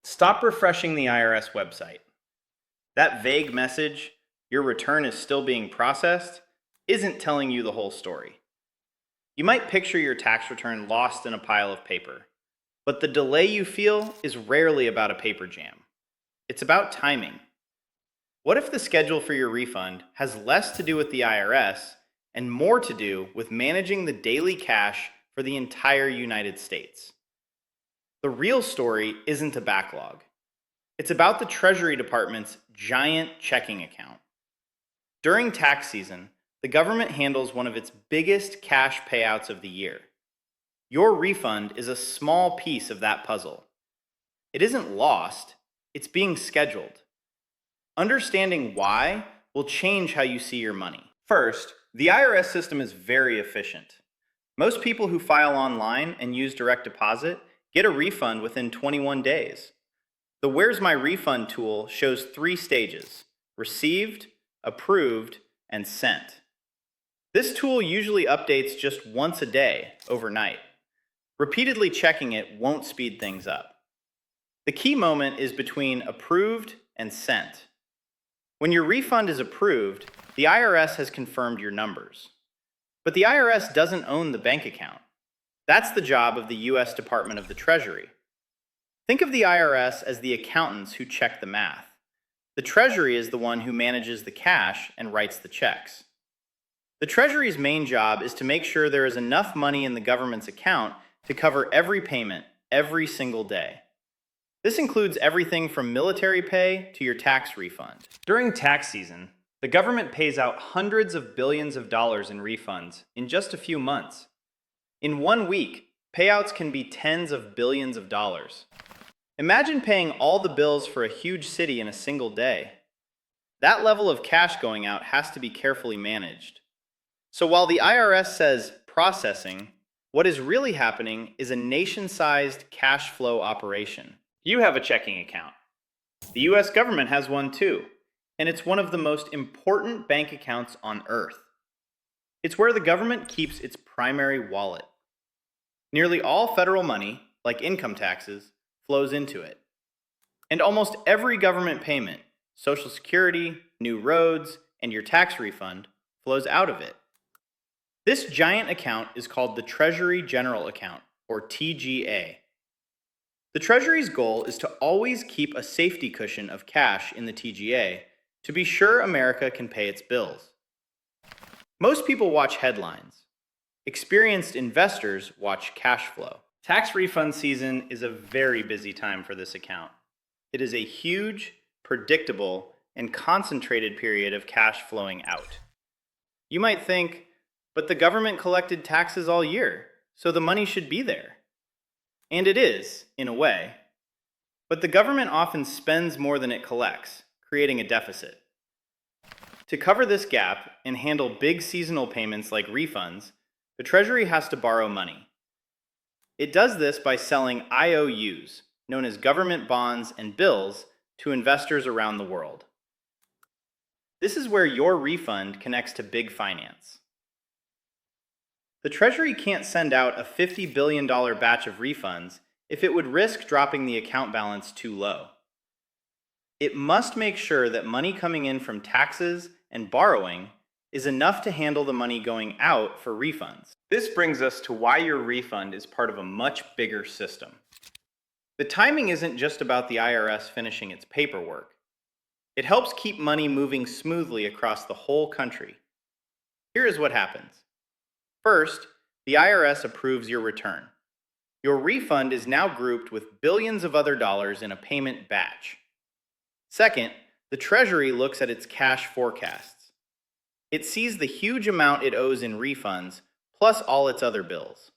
Stop refreshing the IRS website. That vague message, your return is still being processed, isn't telling you the whole story. You might picture your tax return lost in a pile of paper, but the delay you feel is rarely about a paper jam. It's about timing. What if the schedule for your refund has less to do with the IRS and more to do with managing the daily cash for the entire United States? The real story isn't a backlog. It's about the Treasury Department's giant checking account. During tax season, the government handles one of its biggest cash payouts of the year. Your refund is a small piece of that puzzle. It isn't lost, it's being scheduled. Understanding why will change how you see your money. First, the IRS system is very efficient. Most people who file online and use direct deposit get a refund within 21 days. The Where's My Refund tool shows 3 stages: received, approved, and sent. This tool usually updates just once a day, overnight. Repeatedly checking it won't speed things up. The key moment is between approved and sent. When your refund is approved, the IRS has confirmed your numbers. But the IRS doesn't own the bank account. That's the job of the U.S. Department of the Treasury. Think of the IRS as the accountants who check the math. The Treasury is the one who manages the cash and writes the checks. The Treasury's main job is to make sure there is enough money in the government's account to cover every payment, every single day. This includes everything from military pay to your tax refund. During tax season, the government pays out hundreds of billions of dollars in refunds in just a few months. In 1 week, payouts can be tens of billions of dollars. Imagine paying all the bills for a huge city in a single day. That level of cash going out has to be carefully managed. So while the IRS says processing, what is really happening is a nation-sized cash flow operation. You have a checking account. The US government has one too, and it's one of the most important bank accounts on earth. It's where the government keeps its primary wallet. Nearly all federal money, like income taxes, flows into it. And almost every government payment, Social Security, new roads, and your tax refund, flows out of it. This giant account is called the Treasury General Account, or TGA. The Treasury's goal is to always keep a safety cushion of cash in the TGA to be sure America can pay its bills. Most people watch headlines. Experienced investors watch cash flow. Tax refund season is a very busy time for this account. It is a huge, predictable, and concentrated period of cash flowing out. You might think, but the government collected taxes all year, so the money should be there. And it is, in a way. But the government often spends more than it collects, creating a deficit. To cover this gap and handle big seasonal payments like refunds, the Treasury has to borrow money. It does this by selling IOUs, known as government bonds and bills, to investors around the world. This is where your refund connects to big finance. The Treasury can't send out a $50 billion batch of refunds if it would risk dropping the account balance too low. It must make sure that money coming in from taxes and borrowing is enough to handle the money going out for refunds. This brings us to why your refund is part of a much bigger system. The timing isn't just about the IRS finishing its paperwork. It helps keep money moving smoothly across the whole country. Here is what happens. First, the IRS approves your return. Your refund is now grouped with billions of other dollars in a payment batch. Second, the Treasury looks at its cash forecasts. It sees the huge amount it owes in refunds, plus all its other bills.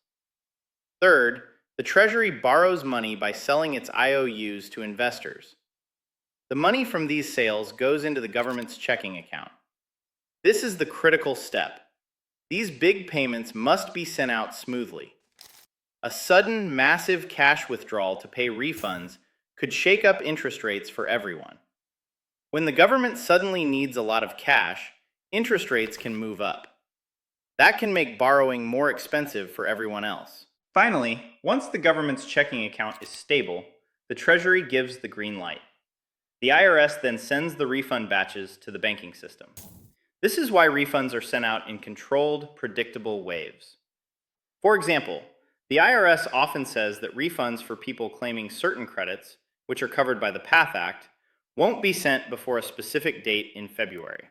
Third, the Treasury borrows money by selling its IOUs to investors. The money from these sales goes into the government's checking account. This is the critical step. These big payments must be sent out smoothly. A sudden, massive cash withdrawal to pay refunds could shake up interest rates for everyone. When the government suddenly needs a lot of cash, interest rates can move up. That can make borrowing more expensive for everyone else. Finally, once the government's checking account is stable, the Treasury gives the green light. The IRS then sends the refund batches to the banking system. This is why refunds are sent out in controlled, predictable waves. For example, the IRS often says that refunds for people claiming certain credits, which are covered by the PATH Act, won't be sent before a specific date in February.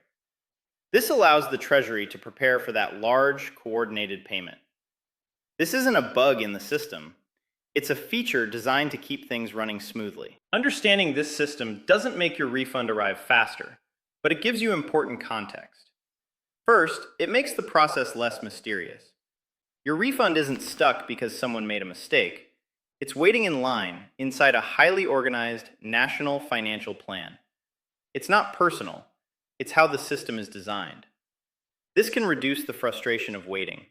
This allows the Treasury to prepare for that large, coordinated payment. This isn't a bug in the system. It's a feature designed to keep things running smoothly. Understanding this system doesn't make your refund arrive faster, but it gives you important context. First, it makes the process less mysterious. Your refund isn't stuck because someone made a mistake. It's waiting in line inside a highly organized national financial plan. It's not personal. It's how the system is designed. This can reduce the frustration of waiting.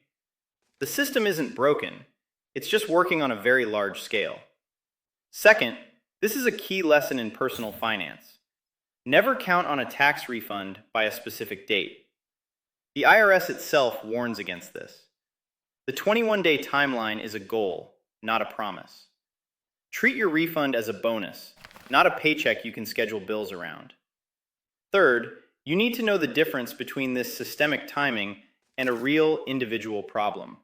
The system isn't broken. It's just working on a very large scale. Second, this is a key lesson in personal finance. Never count on a tax refund by a specific date. The IRS itself warns against this. The 21-day timeline is a goal, not a promise. Treat your refund as a bonus, not a paycheck you can schedule bills around. Third, you need to know the difference between this systemic timing and a real individual problem.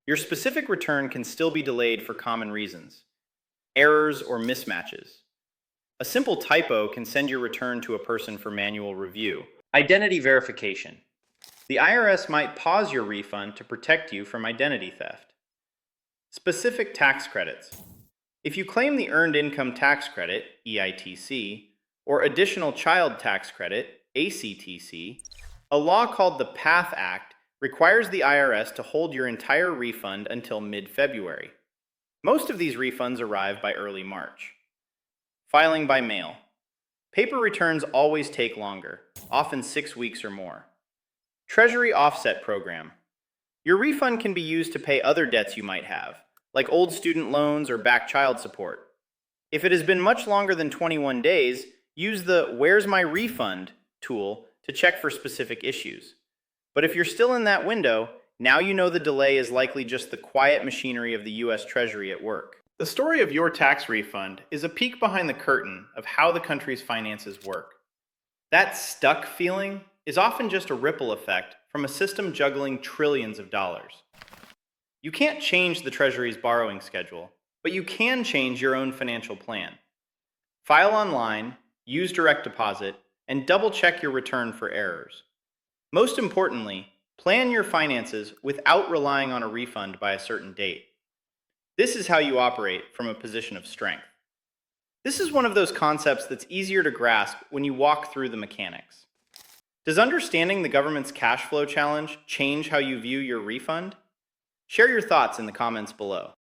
Your specific return can still be delayed for common reasons, errors or mismatches. A simple typo can send your return to a person for manual review. Identity verification. The IRS might pause your refund to protect you from identity theft. Specific tax credits. If you claim the Earned Income Tax Credit, EITC, or Additional Child Tax Credit, ACTC, a law called the PATH Act requires the IRS to hold your entire refund until mid-February. Most of these refunds arrive by early March. Filing by mail. Paper returns always take longer, often 6 weeks or more. Treasury Offset Program. Your refund can be used to pay other debts you might have, like old student loans or back child support. If it has been much longer than 21 days, use the Where's My Refund tool to check for specific issues. But if you're still in that window, now you know the delay is likely just the quiet machinery of the U.S. Treasury at work. The story of your tax refund is a peek behind the curtain of how the country's finances work. That stuck feeling is often just a ripple effect from a system juggling trillions of dollars. You can't change the Treasury's borrowing schedule, but you can change your own financial plan. File online, use direct deposit, and double-check your return for errors. Most importantly, plan your finances without relying on a refund by a certain date. This is how you operate from a position of strength. This is one of those concepts that's easier to grasp when you walk through the mechanics. Does understanding the government's cash flow challenge change how you view your refund? Share your thoughts in the comments below.